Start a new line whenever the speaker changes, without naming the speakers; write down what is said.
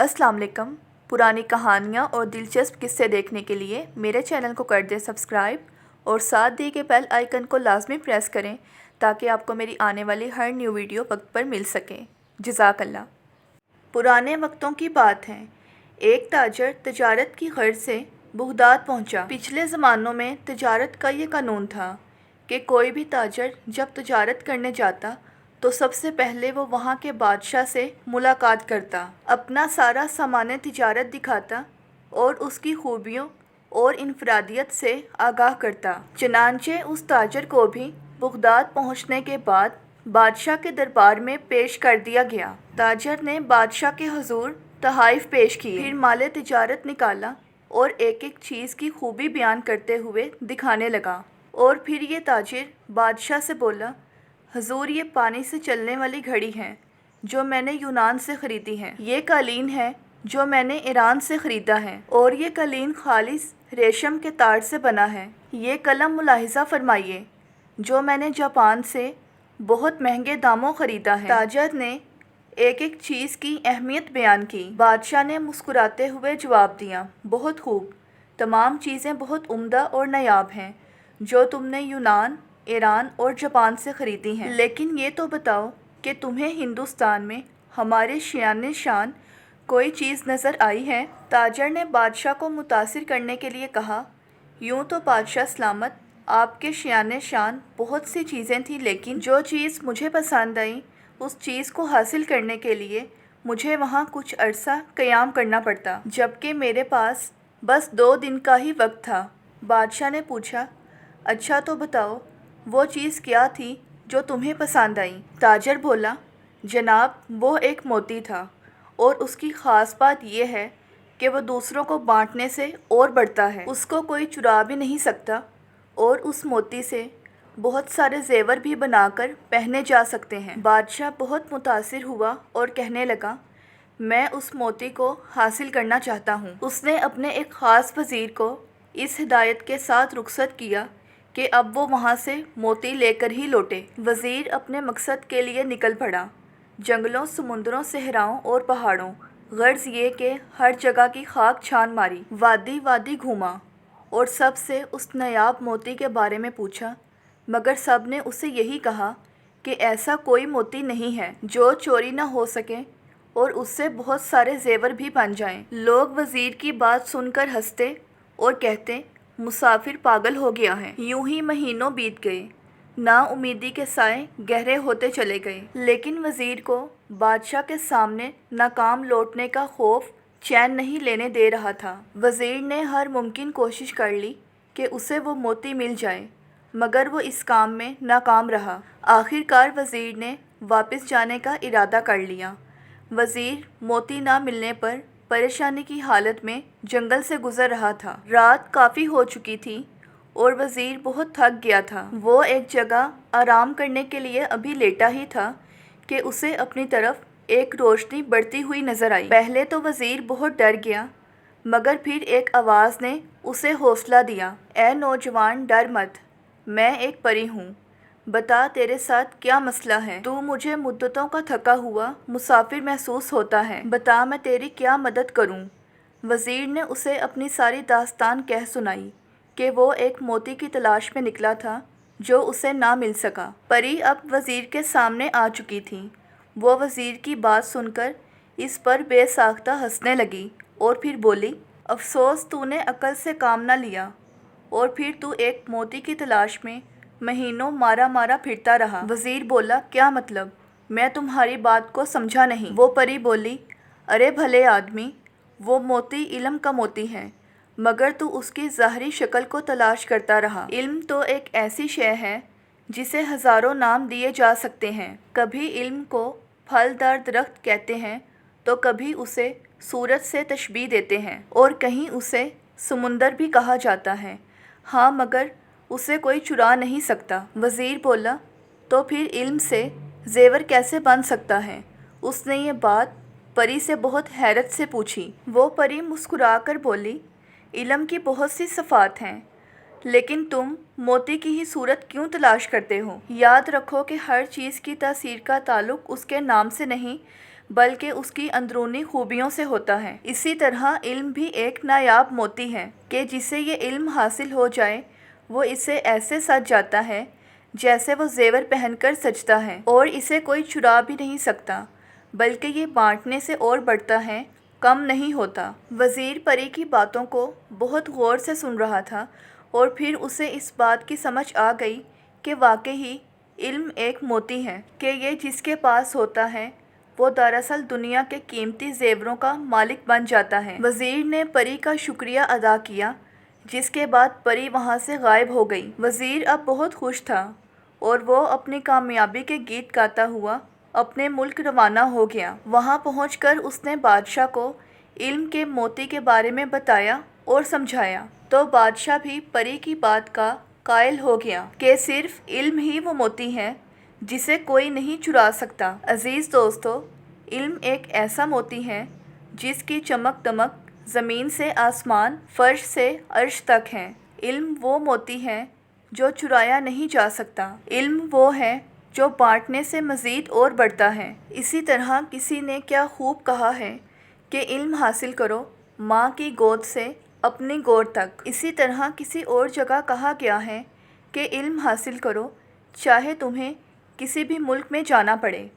अस्सलाम वालेकुम। पुरानी कहानियाँ और दिलचस्प किस्से देखने के लिए मेरे चैनल को कर दें सब्सक्राइब और साथ दिए गए बेल आइकन को लाजमी प्रेस करें ताकि आपको मेरी आने वाली हर न्यू वीडियो वक्त पर मिल सके। जज़ाकल्लाह। पुराने वक्तों की बात है। एक ताजर तजारत की गर्ज से बगदाद पहुंचा। पिछले ज़मानों में तजारत का ये कानून था कि कोई भी ताजर जब तजारत करने जाता तो सबसे पहले वो वहाँ के बादशाह से मुलाकात करता, अपना सारा सामान तिजारत दिखाता और उसकी खूबियों और इनफरादियत से आगाह करता। चनांचे उस ताजर को भी बगदाद पहुँचने के बाद बादशाह के दरबार में पेश कर दिया गया। ताजर ने बादशाह के हुजूर तहाइफ पेश किए, फिर माले तिजारत निकाला और एक एक चीज़ की खूबी बयान करते हुए दिखाने लगा। और फिर ये ताजिर बादशाह से बोला, हुजूर, ये पानी से चलने वाली घड़ी है जो मैंने यूनान से ख़रीदी है। ये कालीन है जो मैंने ईरान से ख़रीदा है और ये कालीन खालिस रेशम के तार से बना है। ये कलम मुलाहिज़ा फरमाइए जो मैंने जापान से बहुत महंगे दामों ख़रीदा है। ताजर ने एक एक चीज़ की अहमियत बयान की। बादशाह ने मुस्कुराते हुए जवाब दिया, बहुत खूब, तमाम चीज़ें बहुत उम्दा और नायाब हैं जो तुमने यूनान, ईरान और जापान से ख़रीदी हैं। लेकिन ये तो बताओ कि तुम्हें हिंदुस्तान में हमारे शान शान कोई चीज़ नज़र आई है? ताजर ने बादशाह को मुतासिर करने के लिए कहा, यूँ तो बादशाह सलामत, आपके शान शान बहुत सी चीज़ें थीं, लेकिन जो चीज़ मुझे पसंद आई उस चीज़ को हासिल करने के लिए मुझे वहाँ कुछ अरसा क़याम करना पड़ता, जबकि मेरे पास बस 2 दिन का ही वक्त था। बादशाह ने पूछा, अच्छा तो बताओ वो चीज़ क्या थी जो तुम्हें पसंद आई? ताजर बोला, जनाब, वो एक मोती था और उसकी ख़ास बात यह है कि वह दूसरों को बांटने से और बढ़ता है, उसको कोई चुरा भी नहीं सकता और उस मोती से बहुत सारे जेवर भी बनाकर पहने जा सकते हैं। बादशाह बहुत मुतासिर हुआ और कहने लगा, मैं उस मोती को हासिल करना चाहता हूँ। उसने अपने एक ख़ास वज़ीर को इस हिदायत के साथ रुखसत किया कि अब वो वहाँ से मोती लेकर ही लौटे। वज़ीर अपने मकसद के लिए निकल पड़ा। जंगलों, समुंदरों, सहराओं और पहाड़ों, गर्ज़ ये कि हर जगह की खाक छान मारी, वादी वादी घूमा और सब से उस नायाब मोती के बारे में पूछा, मगर सब ने उसे यही कहा कि ऐसा कोई मोती नहीं है जो चोरी न हो सके और उससे बहुत सारे जेवर भी बन जाएं। लोग वज़ीर की बात सुनकर हंसते और कहते, मुसाफिर पागल हो गया है। यूं ही महीनों बीत गए, नाउमीदी के साए गहरे होते चले गए, लेकिन वज़ीर को बादशाह के सामने नाकाम लौटने का खौफ चैन नहीं लेने दे रहा था। वज़ीर ने हर मुमकिन कोशिश कर ली कि उसे वो मोती मिल जाए, मगर वो इस काम में नाकाम रहा। आखिरकार वज़ीर ने वापस जाने का इरादा कर लिया। वज़ीर मोती ना मिलने पर परेशानी की हालत में जंगल से गुज़र रहा था। रात काफ़ी हो चुकी थी और वज़ीर बहुत थक गया था। वो एक जगह आराम करने के लिए अभी लेटा ही था कि उसे अपनी तरफ एक रोशनी बढ़ती हुई नज़र आई। पहले तो वज़ीर बहुत डर गया, मगर फिर एक आवाज़ ने उसे हौसला दिया, ए नौजवान, डर मत, मैं एक परी हूँ, बता तेरे साथ क्या मसला है? तू मुझे मुद्दतों का थका हुआ मुसाफिर महसूस होता है, बता मैं तेरी क्या मदद करूं? वज़ीर ने उसे अपनी सारी दास्तान कह सुनाई कि वो एक मोती की तलाश में निकला था जो उसे ना मिल सका। परी अब वज़ीर के सामने आ चुकी थी। वो वज़ीर की बात सुनकर इस पर बेसाख्ता हंसने लगी और फिर बोली, अफसोस तूने अक्ल से काम ना लिया और फिर तू एक मोती की तलाश में महीनों मारा मारा फिरता रहा। वज़ीर बोला, क्या मतलब? मैं तुम्हारी बात को समझा नहीं। वो परी बोली, अरे भले आदमी, वो मोती इल्म का मोती है, मगर तू उसकी ज़ाहरी शक्ल को तलाश करता रहा। इल्म तो एक ऐसी शय है जिसे हज़ारों नाम दिए जा सकते हैं। कभी इल्म को फलदार दरख्त कहते हैं तो कभी उसे सूरज से तशबीह देते हैं और कहीं उसे समुंदर भी कहा जाता है। हाँ, मगर उसे कोई चुरा नहीं सकता। वज़ीर बोला, तो फिर इल्म से जेवर कैसे बन सकता है? उसने ये बात परी से बहुत हैरत से पूछी। वो परी मुस्कुराकर बोली, इल्म की बहुत सी सिफ़ात हैं, लेकिन तुम मोती की ही सूरत क्यों तलाश करते हो? याद रखो कि हर चीज़ की तासीर का ताल्लुक़ उसके नाम से नहीं बल्कि उसकी अंदरूनी खूबियों से होता है। इसी तरह इल्म भी एक नायाब मोती है कि जिसे ये इल्म हासिल हो जाए वो इसे ऐसे सज जाता है जैसे वो जेवर पहनकर सजता है, और इसे कोई चुरा भी नहीं सकता, बल्कि ये बांटने से और बढ़ता है, कम नहीं होता। वज़ीर परी की बातों को बहुत गौर से सुन रहा था और फिर उसे इस बात की समझ आ गई कि वाकई ही इल्म एक मोती है कि ये जिसके पास होता है वो दरअसल दुनिया के कीमती जेवरों का मालिक बन जाता है। वज़ीर ने परी का शुक्रिया अदा किया, जिसके बाद परी वहाँ से गायब हो गई। वज़ीर अब बहुत खुश था और वो अपनी कामयाबी के गीत गाता हुआ अपने मुल्क रवाना हो गया। वहाँ पहुँचकर उसने बादशाह को इल्म के मोती के बारे में बताया और समझाया, तो बादशाह भी परी की बात का कायल हो गया कि सिर्फ इल्म ही वो मोती है जिसे कोई नहीं चुरा सकता। अज़ीज़ दोस्तों, इल्म एक ऐसा मोती है जिसकी चमक दमक ज़मीन से आसमान, फर्श से अर्श तक है। इल्म वो मोती है जो चुराया नहीं जा सकता। इल्म वो है जो बांटने से मज़ीद और बढ़ता है। इसी तरह किसी ने क्या खूब कहा है कि इल्म हासिल करो माँ की गोद से अपनी गोद तक। इसी तरह किसी और जगह कहा गया है कि इल्म हासिल करो चाहे तुम्हें किसी भी मुल्क में जाना पड़े।